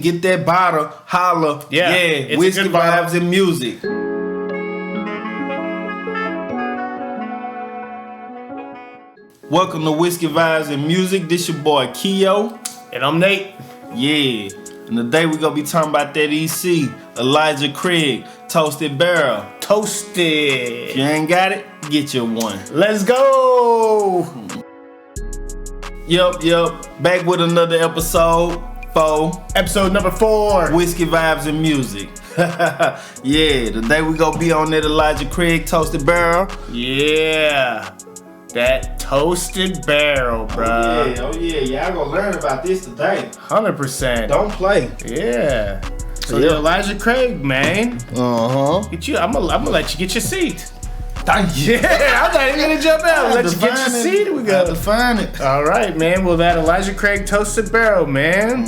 Get that bottle, holla. Yeah, Whiskey Vibes and Music. Welcome to Whiskey Vibes and Music. This your boy Keo. And I'm Nate. Yeah. And today we're going to be talking about that EC, Elijah Craig, Toasted Barrel. Toasted. If you ain't got it, get you one. Let's go. Yup. Back with another episode. Episode number 4. Whiskey Vibes and Music. Yeah, today we gonna be on that Elijah Craig Toasted Barrel. Yeah. That Toasted Barrel, bro. Oh yeah, y'all gonna learn about this today. 100%. Don't play. Yeah. So Yeah. the Elijah Craig, man. Get I'm gonna let you get your seat. Thank you. Yeah, I'm not even gonna jump out. Let you get your seat. We go. Define it. All right, man. Well, that Elijah Craig Toasted Barrel, man.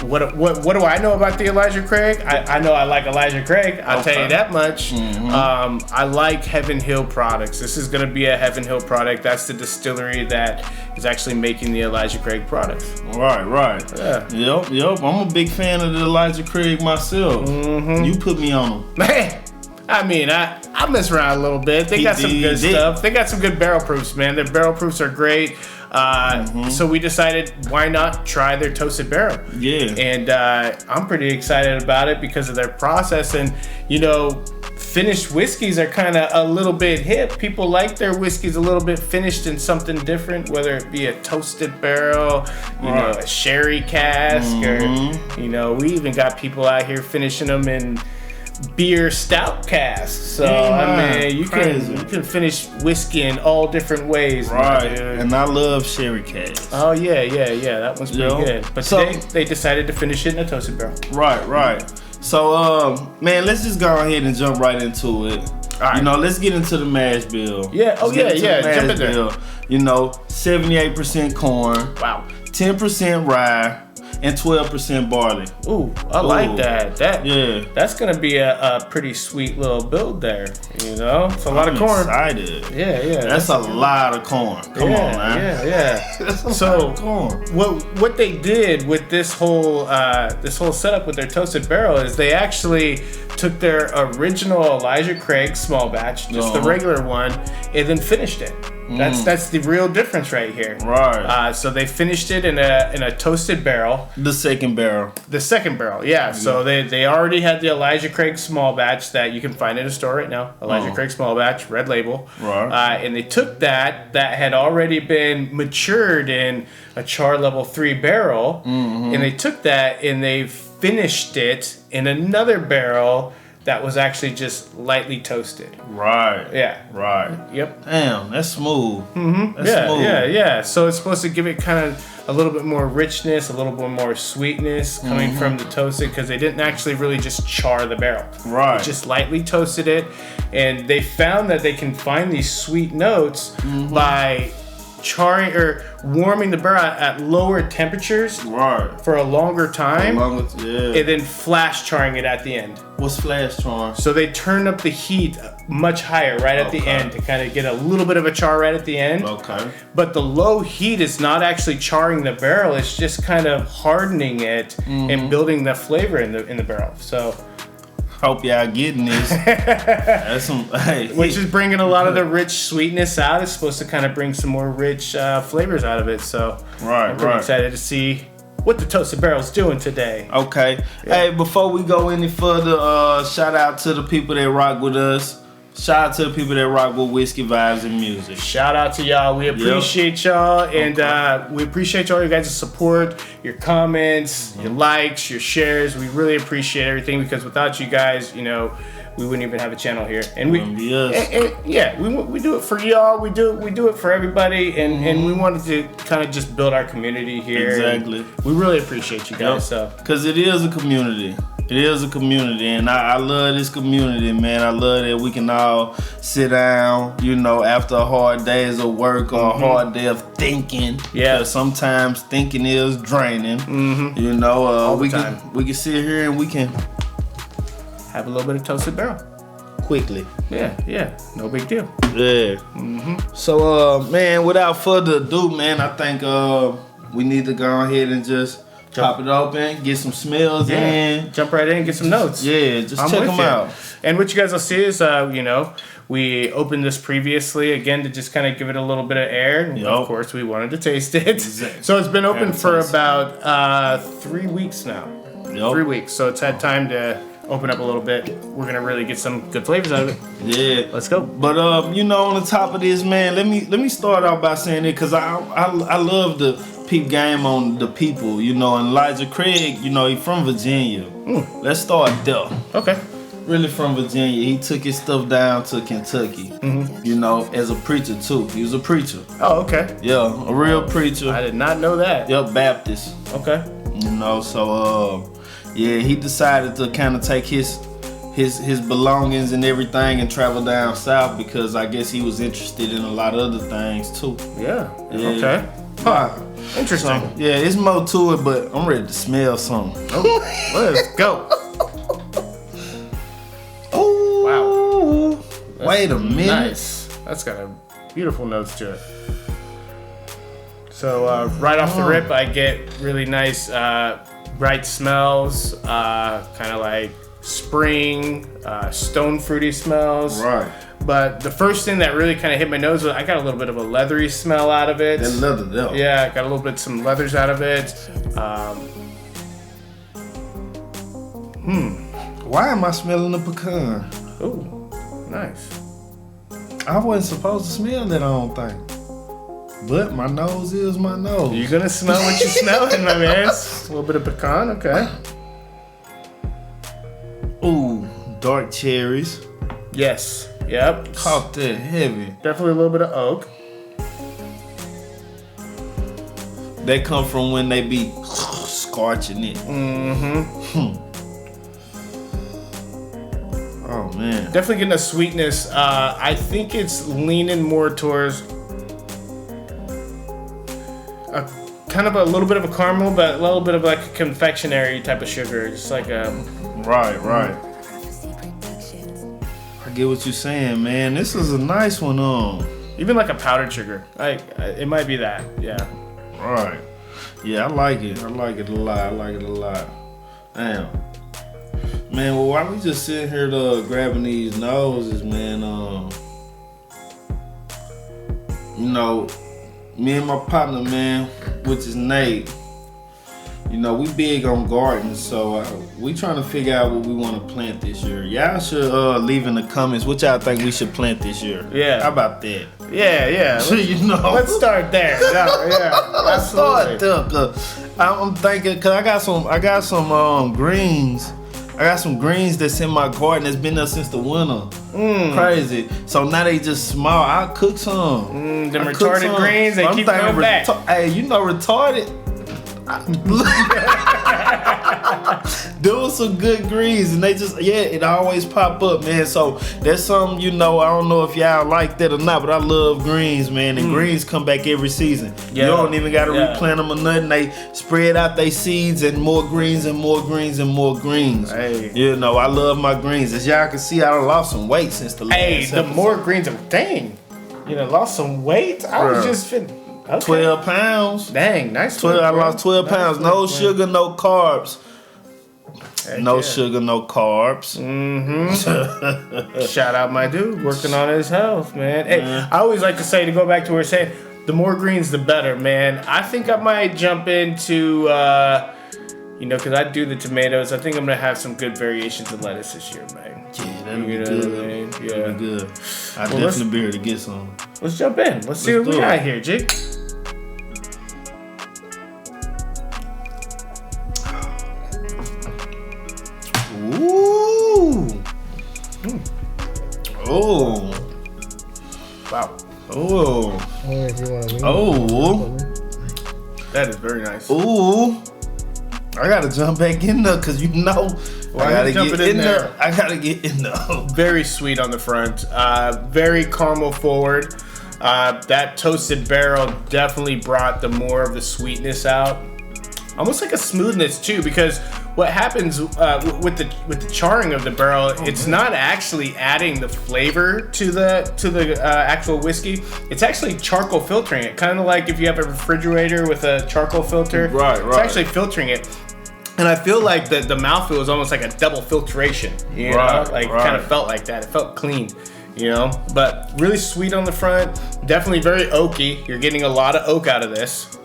What do I know about the Elijah Craig? I know I like Elijah Craig. I'll tell you that much. I like Heaven Hill products. This is gonna be a Heaven Hill product. That's the distillery that is actually making the Elijah Craig products. Right. Yeah. Yep. I'm a big fan of the Elijah Craig myself. You put me on them. Man. I mean, I mess around a little bit. They got some good stuff. They got some good barrel proofs, man. Their barrel proofs are great. So we decided, why not try their Toasted Barrel? Yeah. And I'm pretty excited about it because of their process. And, finished whiskeys are kind of a little bit hip. People like their whiskeys a little bit finished in something different, whether it be a toasted barrel, a sherry cask, or, we even got people out here finishing them in beer stout casks. So you can finish whiskey in all different ways, right? Dude. And I love sherry casks. Oh yeah, that one's pretty good. But today they decided to finish it in a toasted barrel. Right. So man, let's just go ahead and jump right into it. All right. Let's get into the mash bill. Yeah. Jump in there. 78% corn. Wow. 10% rye. And 12% barley. Ooh, I like that. That's gonna be a pretty sweet little build there. It's a lot of corn. Excited. Yeah. That's a lot of corn. Come on, man. Yeah. That's a lot of corn. What they did with this whole setup with their Toasted Barrel is they actually took their original Elijah Craig small batch, just the regular one, and then finished it. That's the real difference right here. Right. So they finished it in a toasted barrel. The second barrel. Yeah. So they already had the Elijah Craig small batch that you can find in a store right now. Elijah Craig small batch, red label. Right. And they took that had already been matured in a char level 3 barrel, and they took that and they finished it in another barrel that was actually just lightly toasted. Right. Yeah. Right. Yep. Damn, that's smooth. That's smooth. Yeah. So it's supposed to give it kind of a little bit more richness, a little bit more sweetness coming from the toasted, because they didn't actually really just char the barrel. Right. They just lightly toasted it, and they found that they can find these sweet notes by charring or warming the barrel at lower temperatures for a longer time, and then flash charring it at the end. What's flash charring? So they turn up the heat much higher right at the end to kind of get a little bit of a char right at the end. Okay. But the low heat is not actually charring the barrel; it's just kind of hardening it and building the flavor in the barrel. So. Hope y'all getting this. That's some, which is bringing a lot of the rich sweetness out. It's supposed to kind of bring some more rich flavors out of it. So I'm pretty excited to see what the Toasted Barrel's doing today. Okay. Yeah. Hey, before we go any further, shout out to the people that rock with us. Shout out to the people that rock with Whiskey Vibes and Music. Shout out to y'all. We appreciate y'all, and we appreciate all your guys' support, your comments, your likes, your shares. We really appreciate everything, because without you guys, we wouldn't even have a channel here. And we do it for y'all. We do it for everybody, and we wanted to kind of just build our community here. Exactly. We really appreciate you guys. So, because it is a community. It is a community, and I love this community, man. I love that we can all sit down, after a hard days of work or a hard day of thinking. Yeah. Sometimes thinking is draining. We can sit here and we can have a little bit of Toasted Barrel. Quickly. Yeah. No big deal. Yeah. So, man, without further ado, man, I think we need to go ahead and just Pop it open, get some smells in. Jump right in, get some notes. Yeah, just check them out. And what you guys will see is, we opened this previously, again, to just kind of give it a little bit of air. And of course, we wanted to taste it. Exactly. So it's been open for about 3 weeks now. Yep. 3 weeks. So it's had time to open up a little bit. We're going to really get some good flavors out of it. Yeah. Let's go. But, on the top of this, man, let me start out by saying it because I love the peep game on the people, and Elijah Craig, he from Virginia. Let's start there. Okay. Really from Virginia. He took his stuff down to Kentucky, as a preacher too. He was a preacher. Oh, okay. Yeah, a real preacher. I did not know that. Yep, Baptist. Okay. He decided to kind of take his belongings and everything and travel down south because I guess he was interested in a lot of other things too. Yeah. Okay. Huh. Interesting. So, it's more to it, but I'm ready to smell something. Oh, let's go. Oh, wow. Wait a minute. Nice. That's got a beautiful notes to it. So right off the rip, I get really nice, bright smells, kind of like spring, stone fruity smells. Right. But the first thing that really kind of hit my nose was I got a little bit of a leathery smell out of it. That leather, though. Yeah, I got a little bit some leathers out of it. Why am I smelling the pecan? Ooh, nice. I wasn't supposed to smell that, I don't think. But my nose is my nose. You're gonna smell what you're smelling, my man. A little bit of pecan, okay. Ooh, dark cherries. Yes. Yep. Caught that heavy. Definitely a little bit of oak. They come from when they be scorching it. Oh man. Definitely getting a sweetness. I think it's leaning more towards a kind of a little bit of a caramel, but a little bit of like a confectionery type of sugar. Just like a Right. I get what you're saying, man. This is a nice one, even like a powdered sugar. It might be that. Yeah. Right. Yeah, I like it. I like it a lot. Damn. Man, well, while we just sitting here grabbing these noses, man, me and my partner, man, which is Nate, we big on gardens, so we trying to figure out what we want to plant this year. Y'all should leave in the comments what y'all think we should plant this year. Yeah. How about that? Yeah. Let's start there. Let's start there. I'm thinking, because I got some greens. I got some greens that's in my garden that's been there since the winter. Crazy. So now they just small. I'll cook some. Them retarded greens, they keep coming back. Hey, retarded. Doing some good greens and they just it always pop up, man. So that's something, I don't know if y'all like that or not, but I love greens, man. And greens come back every season. You don't even gotta replant them or nothing. They spread out their seeds and more greens and more greens and more greens. Hey. I love my greens. As y'all can see, I done lost some weight since the last episode. The more greens, dang. Lost some weight? I was just fit. Okay. 12 pounds. Dang, nice. 12. I lost 12 pounds. No sugar, no carbs. No sugar, no carbs. Shout out my dude working on his health, man. Hey, I always like to say, to go back to what we're saying, the more greens, the better, man. I think I might jump into, because I do the tomatoes. I think I'm going to have some good variations of lettuce this year, man. Yeah, that'll be good. What I mean? Yeah. That'll be good. I definitely be here to get some. Let's jump in. Let's see what we got here, Jake. Ooh. Oh. Wow. Oh. That is very nice. Ooh. I gotta jump back in there because I gotta get in there. I gotta get in there. Very sweet on the front. Very caramel forward. That toasted barrel definitely brought the more of the sweetness out. almost like a smoothness too, because what happens with the charring of the barrel, it's not actually adding the flavor to the actual whiskey. It's actually charcoal filtering it, kind of like if you have a refrigerator with a charcoal filter. Right. It's actually filtering it. And I feel like the mouthfeel is almost like a double filtration. You know? Like kind of felt like that. It felt clean. You know, but really sweet on the front. Definitely very oaky. You're getting a lot of oak out of this.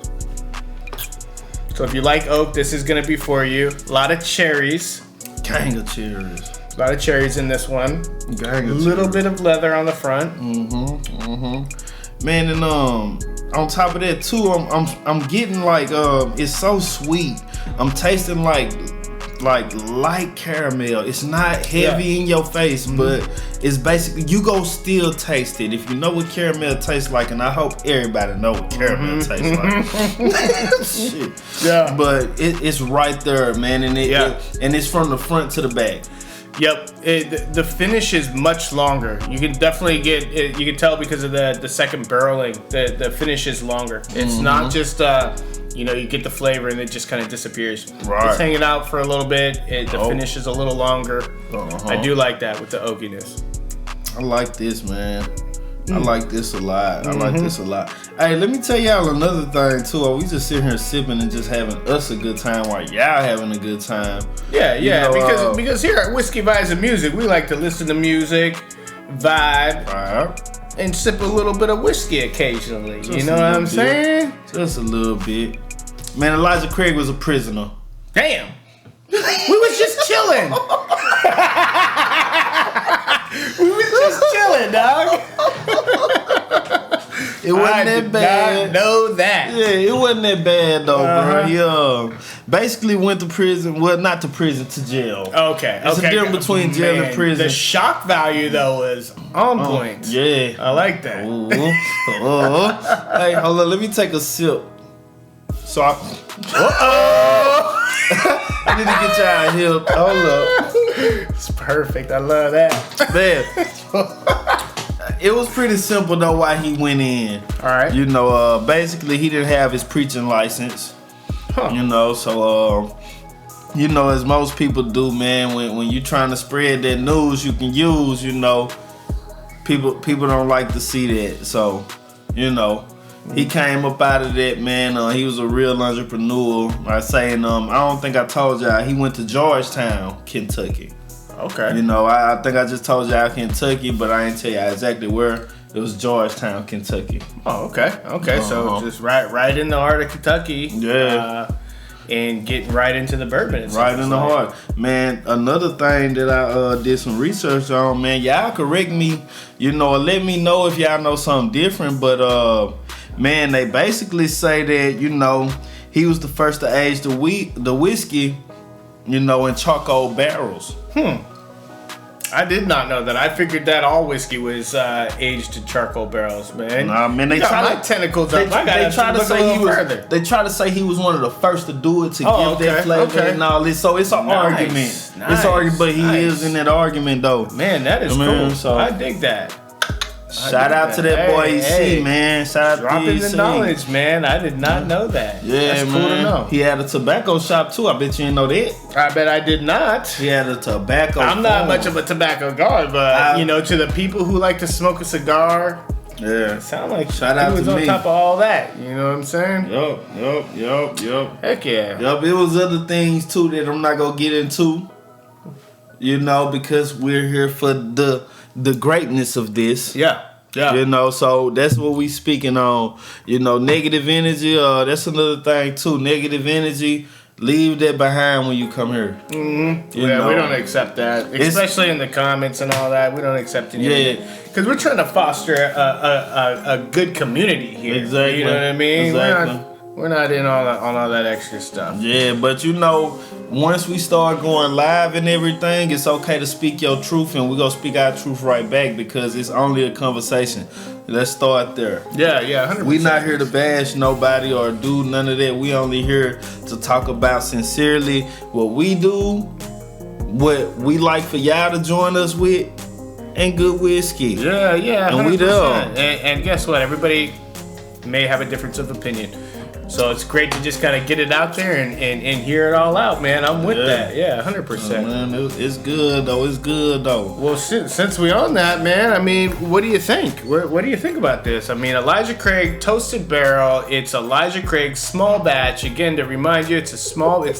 So if you like oak, this is gonna be for you. A lot of cherries. Gang of cherries. A lot of cherries in this one. Gang of little bit of leather on the front. Man, and on top of that too, I'm getting like it's so sweet. I'm tasting like light caramel. It's not heavy in your face, but it's basically, you go still taste it. If you know what caramel tastes like, and I hope everybody know what caramel tastes like. Shit. Yeah. But it's right there, man, and and it's from the front to the back. Yep, the finish is much longer. You can definitely get it, you can tell because of the second barreling. The finish is longer. It's not just you know, you get the flavor and it just kind of disappears. Right. It's hanging out for a little bit. The finish is a little longer. I do like that with the oakiness. I like this, man. I like this a lot. I like this a lot. Hey, let me tell y'all another thing too. We just sitting here sipping and just having us a good time while y'all having a good time. Yeah, You know, because here at Whiskey Vibes and Music, we like to listen to music, vibe, and sip a little bit of whiskey occasionally. You know what I'm saying? Just a little bit. Man, Elijah Craig was a prisoner. Damn. We was just chilling. We was just chilling, dog. It wasn't that bad. I know that. Yeah, it wasn't that bad though, bro. He basically went to prison. Well, not to prison, to jail. Okay. It's a difference between jail and prison. The shock value though was on point. Yeah. I like that. Hey, hold on. Let me take a sip. So I need to get y'all hip. Hold up. It's perfect. I love that. Man. It was pretty simple though why he went in. All right. You know, basically he didn't have his preaching license. You know, so you know, as most people do, man, when you're trying to spread that news you can use, you know, people don't like to see that. So, you know, he came up out of that, man. He was a real entrepreneur. I don't think I told y'all he went to Georgetown, Kentucky. Okay. You know, I think I just told y'all Kentucky, but I didn't tell y'all exactly where. It was Georgetown, Kentucky. Oh, okay. Okay, so just right in the heart of Kentucky. Yeah. And getting right into the bourbon. Right in the heart. Man, another thing that I did some research on, man, y'all correct me, you know, or let me know if y'all know something different, but man, they basically say that, you know, he was the first to age the whiskey, you know, in charcoal barrels. I did not know that. I figured that all whiskey was aged in charcoal barrels, man. Nah, man, they try to tentacles up. They try to say he was one of the first to do it to give that flavor and all this. So it's an argument. It's an argument, but he is in that argument though. Man, that is cool. So I dig that. Shout out to that boy EC, man. Shout out to dropping the knowledge, man. I did not know that. Yeah, that's man. Cool to know. He had a tobacco shop too. I bet you didn't know that. I bet I did not. He had a tobacco. I'm not much of a tobacco guy, but you know, to the people who like to smoke a cigar, yeah, sound like shout out he was to on me. top of all that. You know what I'm saying? Yup. Heck yeah. Yup. It was other things too that I'm not gonna get into. You know, because we're here for the greatness of this. Yeah. Yeah. You know, so that's what we speaking on. You know, negative energy, that's another thing too. Negative energy, leave that behind when you come here. Mm-hmm. We don't accept that. Especially in the comments and all that. We don't accept any of it. Because we're trying to foster a good community here. Exactly. You know what I mean? Exactly. We're not in on all that extra stuff. Yeah, but you know, once we start going live and everything, it's okay to speak your truth, and we're going to speak our truth right back because it's only a conversation. Let's start there. Yeah, 100%. We not here to bash nobody or do none of that. We only here to talk about sincerely what we do, what we like for y'all to join us with, and good whiskey. Yeah, 100%. And we there. And guess what? Everybody may have a difference of opinion. So it's great to just kind of get it out there and hear it all out, man. I'm with that. Yeah, 100%. Man, it's good though. It's good though. Well, since we on that, man, I mean, what do you think? What do you think about this? I mean, Elijah Craig Toasted Barrel. It's Elijah Craig's small batch. Again, to remind you, it's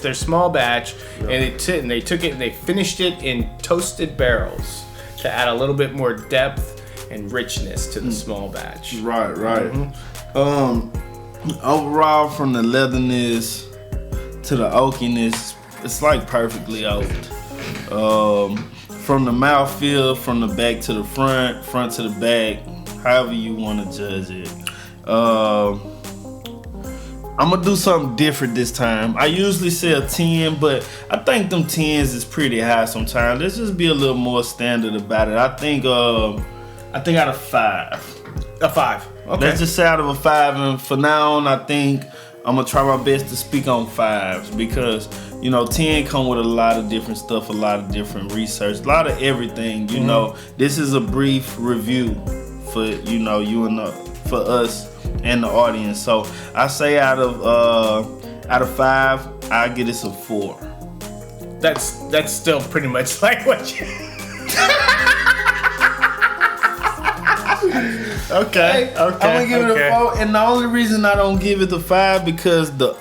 their small batch, and they took it and they finished it in toasted barrels to add a little bit more depth and richness to the small batch. Right. Overall, from the leatherness to the oakiness, it's like perfectly oaked. From the mouthfeel, from the back to the front to the back, however you want to judge it. I'm gonna do something different this time. I usually say a 10, but I think them 10s is pretty high sometimes. Let's just be a little more standard about it. I think out of 5. A 5. Okay. Let's just say out of a 5, and for now on, I think I'm gonna try my best to speak on 5s because 10 come with a lot of different stuff, a lot of different research, a lot of everything. This is a brief review for for us and the audience. So I say out of 5, I give this a 4. That's still pretty much like what you. Okay. I'm gonna give it a 4, and the only reason I don't give it a 5 because the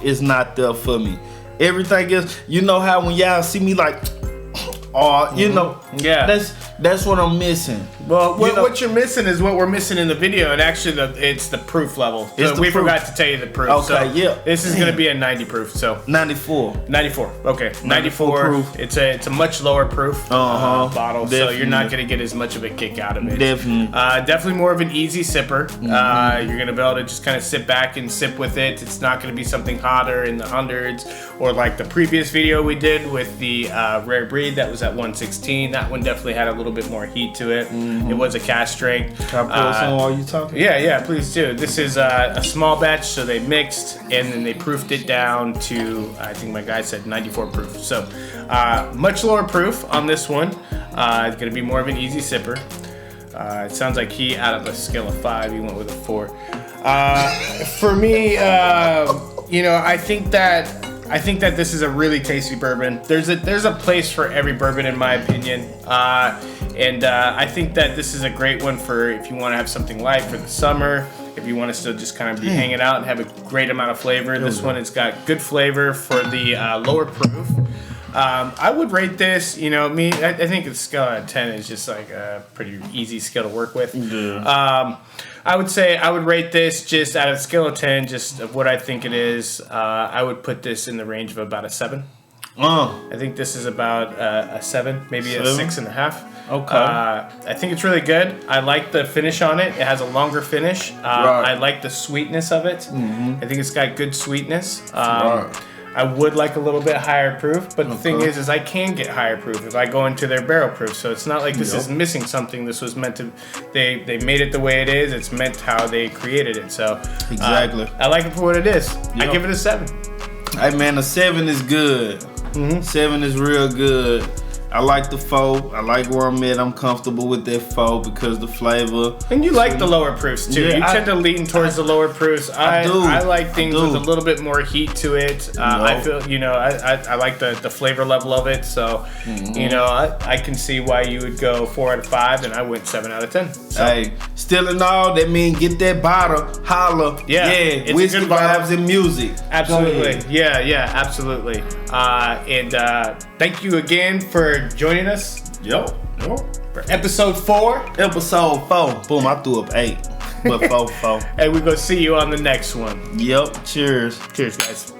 is not there for me. Everything else, you know how when y'all see me like, that's what I'm missing. Well, what you're missing is what we're missing in the video, and actually, it's the proof level. We forgot to tell you the proof. Okay, so yeah. This is going to be a 90 proof. So 94. 94. Okay, 94 proof. It's a much lower proof bottle, Definitely. so you're not going to get as much of a kick out of it. Definitely. Definitely more of an easy sipper. You're going to be able to just kind of sit back and sip with it. It's not going to be something hotter in the hundreds, or like the previous video we did with the Rare Breed that was at 116. That one definitely had a little bit more heat to it. It was a cask strength. Can I pour some while you talking? Yeah, please do. This is a small batch, so they mixed and then they proofed it down to, I think my guy said 94 proof. So much lower proof on this one. It's gonna be more of an easy sipper. It sounds like he, out of a scale of 5, he went with a 4. For me, I think that this is a really tasty bourbon. There's a place for every bourbon, in my opinion. And I think that this is a great one for if you want to have something light for the summer, if you want to still just kind of be hanging out and have a great amount of flavor. This one, it's got good flavor for the lower proof. I would rate this, I think the scale out of 10 is just like a pretty easy scale to work with. Yeah. I would say I would rate this just out of scale of 10, just of what I think it is. I would put this in the range of about a 7. I think this is about a 7, maybe a 6.5. Okay. I think it's really good. I like the finish on it. It has a longer finish. Right. I like the sweetness of it. I think it's got good sweetness. Right. I would like a little bit higher proof, but the thing is I can get higher proof if I go into their barrel proof. So it's not like this is missing something. This was meant to, they made it the way it is. It's meant how they created it. So exactly. I like it for what it is. I give it a 7. Hey man, a 7 is good. 7 is real good. I like the 4. I like where I'm at. I'm comfortable with that 4 because the flavor. And you like the lower proofs too. Yeah, you tend to lean towards the lower proofs. I like things with a little bit more heat to it. I feel, I like the flavor level of it. So, I can see why you would go 4 out of 5, and I went 7 out of 10. So. Hey, still in all, that means get that bottle, holla. It's whiskey a good bottle. vibes and music. Absolutely. Yeah, absolutely. And thank you again for joining us. Yep. For episode 4. Episode 4. Boom, I threw up 8. But 4. And we're going to see you on the next one. Yep. Cheers. Cheers, guys.